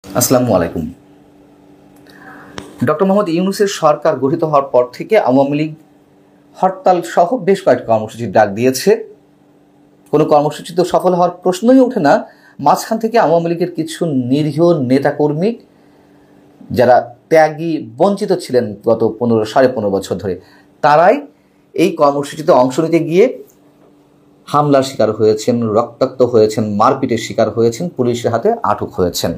আসসালামু আলাইকুম। ডক্টর মোহাম্মদ ইউনূসের সরকার গঠিত হওয়ার পর থেকে আওয়ামী লীগ হরতাল সহ বেশ কয়েকটি কর্মসূচির ডাক দিয়েছে। কোনো কর্মসূচি তো সফল হওয়ার প্রশ্নই ওঠে না। মাঝখান থেকে আওয়ামী লীগের কিছু নিরীহ নেতাকর্মী যারা ত্যাগী বঞ্চিত ছিলেন গত 15 বছর ধরে, তারাই এই কর্মসূচিতে অংশ নিতে গিয়ে হামলার শিকার হয়েছেন, রক্তাক্ত হয়েছেন, মারপিটের শিকার হয়েছেন, পুলিশের হাতে আটক হয়েছেন।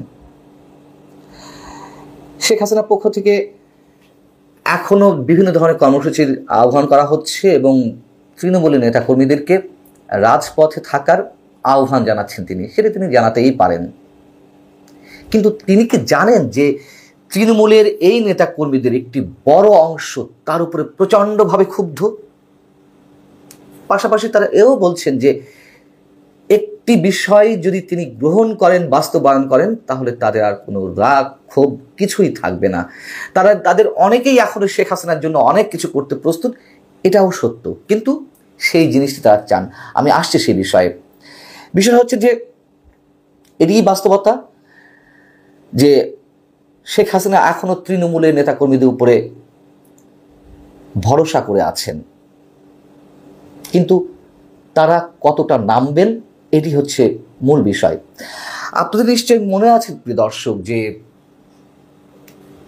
শেখ হাসিনার পক্ষ থেকে এখনও বিভিন্ন ধরনের কর্মসূচির আহ্বান করা হচ্ছে এবং তৃণমূলের নেতাকর্মীদেরকে রাজপথে থাকার আহ্বান জানাচ্ছেন তিনি। সেটা তিনি জানাতেই পারেন, কিন্তু তিনি কি জানেন যে তৃণমূলের এই নেতাকর্মীদের একটি বড় অংশ তার উপরে প্রচণ্ডভাবে ক্ষুব্ধ? পাশাপাশি তারা এও বলছেন যে একটি বিষয় যদি তিনি গ্রহণ করেন, বাস্তবায়ন করেন, তাহলে তাদের আর কোনো রাগ ক্ষোভ কিছুই থাকবে না। তাদের অনেকেই এখনো শেখ হাসিনার জন্য অনেক কিছু করতে প্রস্তুত, এটাও সত্য, কিন্তু সেই জিনিসটি তারা চান। আমি আসছি সেই বিষয়ে। বিষয় হচ্ছে যে এটি বাস্তবতা যে শেখ হাসিনা এখনো তৃণমূলের নেতাকর্মীদের উপরে ভরসা করে আছেন, কিন্তু তারা কতটা নামবেন এটি হচ্ছে মূল বিষয়। আপনাদের নিশ্চয়ই মনে আছে প্রিয় দর্শক যে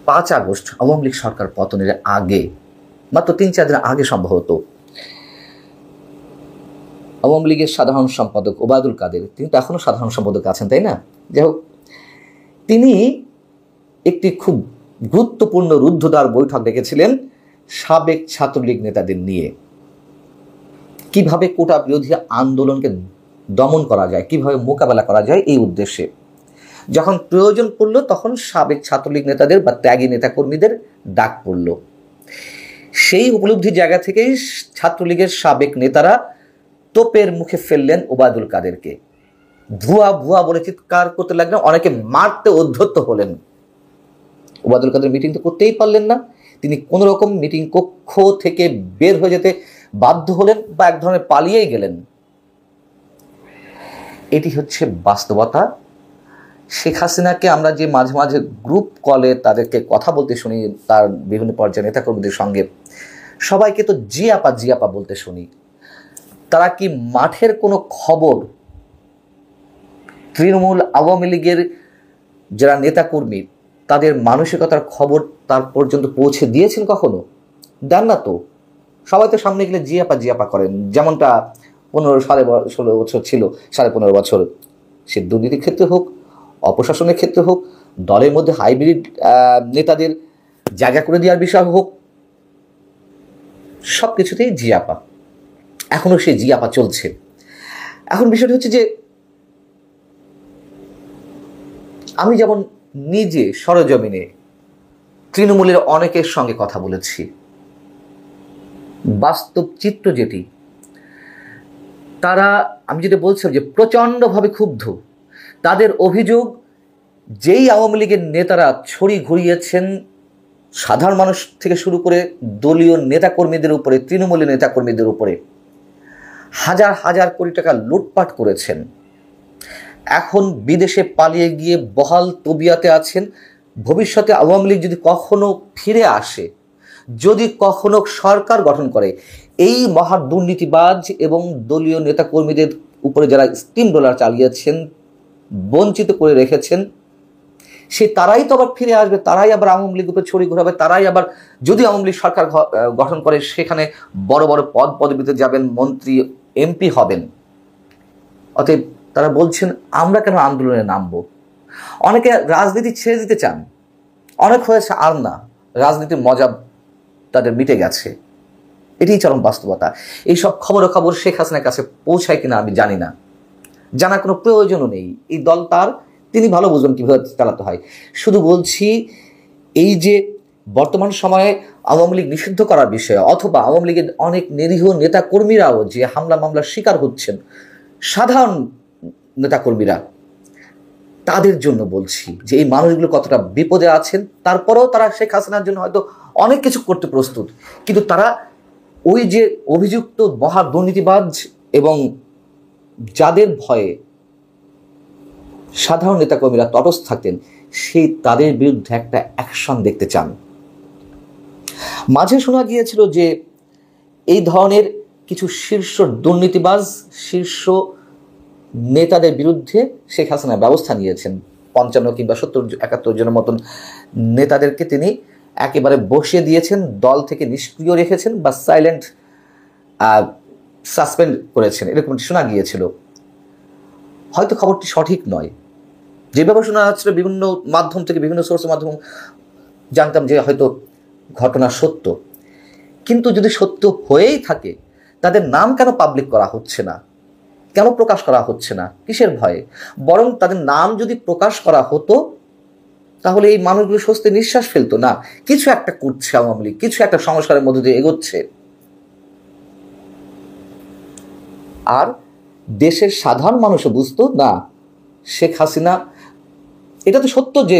5 আগস্ট আওয়ামী লীগ সরকার পতনের আগে, মাত্র 3-4 দিন আগে সম্ভবত, আওয়ামী লীগের সাধারণ সম্পাদক ওবায়দুল কাদের, তিনি তো এখনো সাধারণ সম্পাদক আছেন, তাই না? যাই হোক, তিনি একটি খুব গুরুত্বপূর্ণ রুদ্ধদ্বার বৈঠক ডেকেছিলেন সাবেক ছাত্রলীগ নেতাদের নিয়ে। কিভাবে কোটা বিরোধী আন্দোলনকে দমন করা যায়, কিভাবে মোকাবেলা করা যায়, এই উদ্দেশ্যে যখন প্রয়োজন পড়ল তখন সাবেক ছাত্রলীগ নেতাদের বা ত্যাগী নেতাকর্মীদের ডাক পড়ল। সেই উপলব্ধির জায়গা থেকেই ছাত্রলীগের সাবেক নেতারা তোপের মুখে ফেললেন ওবায়দুল কাদেরকে। ভুয়া ভুয়া বলে চিৎকার করতে লাগলেন, অনেকে মারতে উদ্ধত্ত হলেন। ওবায়দুল কাদের মিটিং তো করতেই পারলেন না, তিনি কোনো রকম মিটিং কক্ষ থেকে বের হয়ে যেতে বাধ্য হলেন বা এক ধরনের পালিয়েই গেলেন। এটি হচ্ছে বাস্তবতা। শেখ হাসিনাকে আমরা যে মাঝে মাঝে গ্রুপ কলে তাদেরকে কথা বলতে শুনি, তার বিভিন্ন পর্যায়ে নেতাকর্মীদের সঙ্গে, সবাইকে তো জি আপা বলতে শুনি। তারা কি মাঠের কোনো খবর তৃণমূল আওয়ামী লীগের যারা নেতাকর্মী তাদের মানসিকতার খবর তার পর্যন্ত পৌঁছে দিয়েছেন কখনো? দেন না তো। সবাই তো সামনে গেলে জি আপা করেন, যেমনটা 15-16 বছর ছিল, 15.5 বছর, সে দুর্নীতির ক্ষেত্রে হোক, অপশাসনের ক্ষেত্রে হোক, দলের মধ্যে হাইব্রিড নেতাদের জায়গা করে দেওয়ার বিষয় হোক, সব কিছুতেই জি আপা। এখনো সেই জি আপা চলছে। এখন বিষয়টা হচ্ছে যে আমি যেমন নিজে সরজমিনে তৃণমূলের অনেকের সঙ্গে কথা বলেছি, বাস্তব চিত্র যেটি, তারা, আমি যেটা বলছিলাম যে প্রচণ্ডভাবে ক্ষুব্ধ। তাদের অভিযোগ, যেই আওয়ামী লীগের নেতারা ছড়ি ঘুরিয়েছেন সাধারণ মানুষ থেকে শুরু করে দলীয় নেতাকর্মীদের উপরে, তৃণমূলের নেতাকর্মীদের উপরে হাজার হাজার কোটি টাকা লুটপাট করেছেন, এখন বিদেশে পালিয়ে গিয়ে বহাল তবিয়াতে আছেন। ভবিষ্যতে আওয়ামী লীগ যদি কখনো ফিরে আসে, যদি কখনো সরকার গঠন করে, এই মহা দুর্নীতিবাজ এবং দলীয় নেতাকর্মীদের উপরে যারা স্টিম রোলার চালিয়েছেন, বঞ্চিত করে রেখেছেন, তারাই তো আবার ফিরে আসবে, তারাই আবার আওয়ামী লীগ উপরে ছড়ি ঘোরাবে, তারাই আবার, যদি আওয়ামী লীগ সরকার গঠন করে, সেখানে বড় বড় পদবিতে যাবেন, মন্ত্রী এমপি হবেন। অতএব তারা বলছেন আমরা কেন আন্দোলনে নামবো? অনেকে রাজনীতি ছেড়ে দিতে চান, অনেক হয়েছে আর না, রাজনীতির মজা তাদের মিটে গেছে। এটাই চরম বাস্তবতা। এইসব খবর শেখ হাসিনার কাছে পৌঁছায় কিনা আমি জানি না, জানার কোনো প্রয়োজনও নেই। এই দল তার, তিনি ভালো বুঝবেন কীভাবে চালাতে হয়। শুধু বলছি, এই যে বর্তমান সময়ে আওয়ামী লীগ নিষিদ্ধ করার বিষয়ে, অথবা আওয়ামী লীগের অনেক নিরীহ নেতাকর্মীরাও যে হামলা মামলার শিকার হচ্ছেন, সাধারণ নেতাকর্মীরা, তাদের জন্য বলছি যে এই মানুষগুলো কতটা বিপদে আছেন। তারপরেও তারা শেখ হাসিনার জন্য হয়তো অনেক কিছু করতে প্রস্তুত, কিন্তু তারা ওই যে অভিযুক্ত মহা দুর্নীতিবাজ এবং যাদের ভয়ে সাধারণ নেতাকর্মীরা তটস্থ থাকতেন, সেই তাদের বিরুদ্ধে একটা অ্যাকশন দেখতে চান। মাঝে শোনা গিয়েছিল যে এই ধরনের কিছু শীর্ষ দুর্নীতিবাজ, শীর্ষ নেতাদের বিরুদ্ধে শেখ হাসিনা ব্যবস্থা নিয়েছেন। 55 কিংবা 70-71 জনের মতন নেতাদেরকে তিনি একেবারে বসিয়ে দিয়েছেন, দল থেকে নিষ্ক্রিয় রেখেছেন বা সাইলেন্ট সাসপেন্ড করেছেন, এরকম শোনা গিয়েছিল। হয়তো খবরটি সঠিক নয়। যেভাবে শোনা যাচ্ছিল বিভিন্ন মাধ্যম থেকে, বিভিন্ন সোর্সের মাধ্যমে জানতাম যে হয়তো ঘটনা সত্য। কিন্তু যদি সত্য হয়েই থাকে, তাদের নাম কেন পাবলিক করা হচ্ছে না, কেন প্রকাশ করা হচ্ছে না, কিসের ভয়ে? বরং তাদের নাম যদি প্রকাশ করা হতো তাহলে এই মানুষগুলো স্বস্তি নিঃশ্বাস ফেলতো। না, কিছু একটা করছে আওয়ামী লীগ, কিছু একটা সংস্কারের মধ্যে দিয়ে এগোচ্ছে। আর দেশের সাধারণ মানুষও বুঝতো না শেখ হাসিনা, এটা তো সত্য যে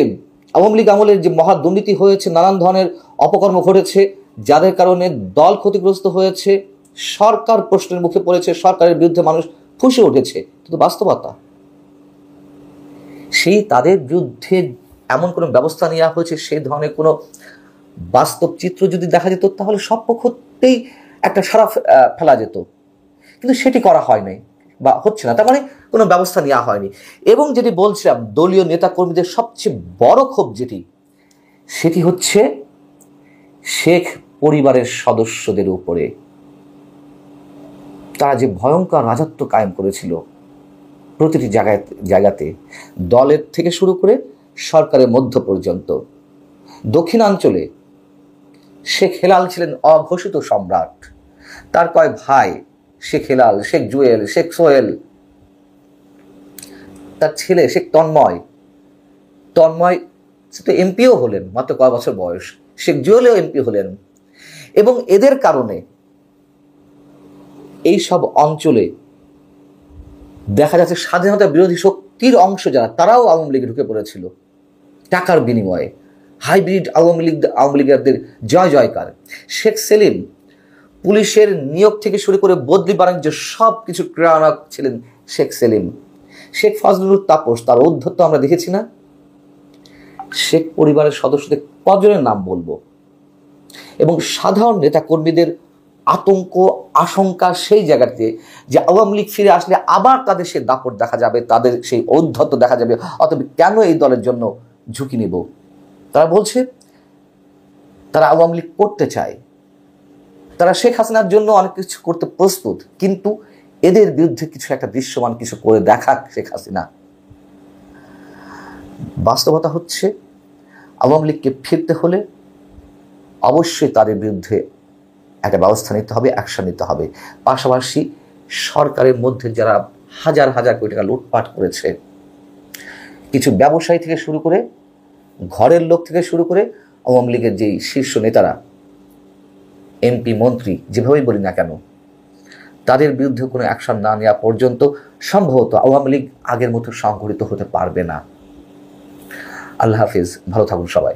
আওয়ামী লীগ আমলের যে মহা দুর্নীতি হয়েছে, নানান ধরনের অপকর্ম ঘটেছে, যাদের কারণে দল ক্ষতিগ্রস্ত হয়েছে, সরকার প্রশ্নের মুখে পড়েছে, সরকারের বিরুদ্ধে মানুষ ফুঁসে উঠেছে, কিন্তু বাস্তবতা সেই তাদের বিরুদ্ধে এমন কোনো ব্যবস্থা নেওয়া হয়েছে, সেই ধরনের কোনো বাস্তব চিত্র যদি দেখা যেত তাহলে সব পক্ষতেই একটা সারা ফেলা যেত। কিন্তু সেটি করা হয় নাই বা হচ্ছে না, তার মানে কোনো ব্যবস্থা নেওয়া হয়নি। এবং যেটি বলছিলাম, দলীয় নেতাকর্মীদের সবচেয়ে বড় ক্ষোভ সেটি হচ্ছে শেখ পরিবারের সদস্যদের উপরে। তারা যে ভয়ঙ্কর রাজত্ব কায়েম করেছিল প্রতিটি জায়গাতে, দলের থেকে শুরু করে সরকারের মধ্য পর্যন্ত। দক্ষিণাঞ্চলে শেখ হেলাল ছিলেন অঘোষিত সম্রাট। তার কয় ভাই, শেখ হেলাল, শেখ জুয়েল, শেখ সোহেল, তার ছেলে শেখ তন্ময় তো এমপিও হলেন, মাত্র কয় বছর বয়স। শেখ জুয়েলও এমপি হলেন। এবং এদের কারণে এই সব অঞ্চলে দেখা যাচ্ছে স্বাধীনতা বিরোধী শক্তির অংশ যারা, তারাও আওয়ামী লীগে ঢুকে পড়েছিল টাকার বিনিময়ে। হাইব্রিড আওয়ামী লীগের জয় জয়কার। শেখ সেলিম পুলিশের নিয়োগ থেকে শুরু করে বদলি বাণিজ্য সব কিছু ক্রিয়ানক ছিলেন শেখ সেলিম। শেখ ফজলুল তাপস, তার ঔদ্ধত্য আমরা দেখেছি না? শেখ পরিবারের সদস্যদের কজনের নাম বলবো? এবং সাধারণ নেতা কর্মীদের আতঙ্ক, আশঙ্কা সেই জায়গাতে যে আওয়ামী লীগ ফিরে আসলে আবার তাদের সেই দাপট দেখা যাবে, তাদের সেই ঔদ্ধত্য দেখা যাবে, অতএব কেন এই দলের জন্য ঝুঁকি নিব? তারা বলছে তারা আওয়ামী লীগ করতে চায়, তারা শেখ হাসিনার জন্য অনেক কিছু করতে প্রস্তুত, কিন্তু এদের বিরুদ্ধে কিছু একটা দৃশ্যমান কিছু করে দেখাক শেখ হাসিনা। বাস্তবতা হচ্ছে আওয়ামী লীগকে ফিরতে হলে অবশ্যই তাদের বিরুদ্ধে একটা ব্যবস্থা নিতে হবে, অ্যাকশন নিতে হবে। পাশাপাশি সরকারের মধ্যে যারা হাজার হাজার কোটি টাকা লুটপাট করেছে, কিছু ব্যবসায়ী থেকে শুরু করে, ঘরের লোক থেকে শুরু করে, আওয়ামী লীগের যেই শীর্ষ নেতারা, এমপি, মন্ত্রী, যেভাবেই বলি না কেন, তাদের বিরুদ্ধে কোনো অ্যাকশন না নেওয়া পর্যন্ত সম্ভবত আওয়ামী লীগ আগের মতো সংগঠিত হতে পারবে না। আল্লাহ হাফিজ, ভালো থাকুন সবাই।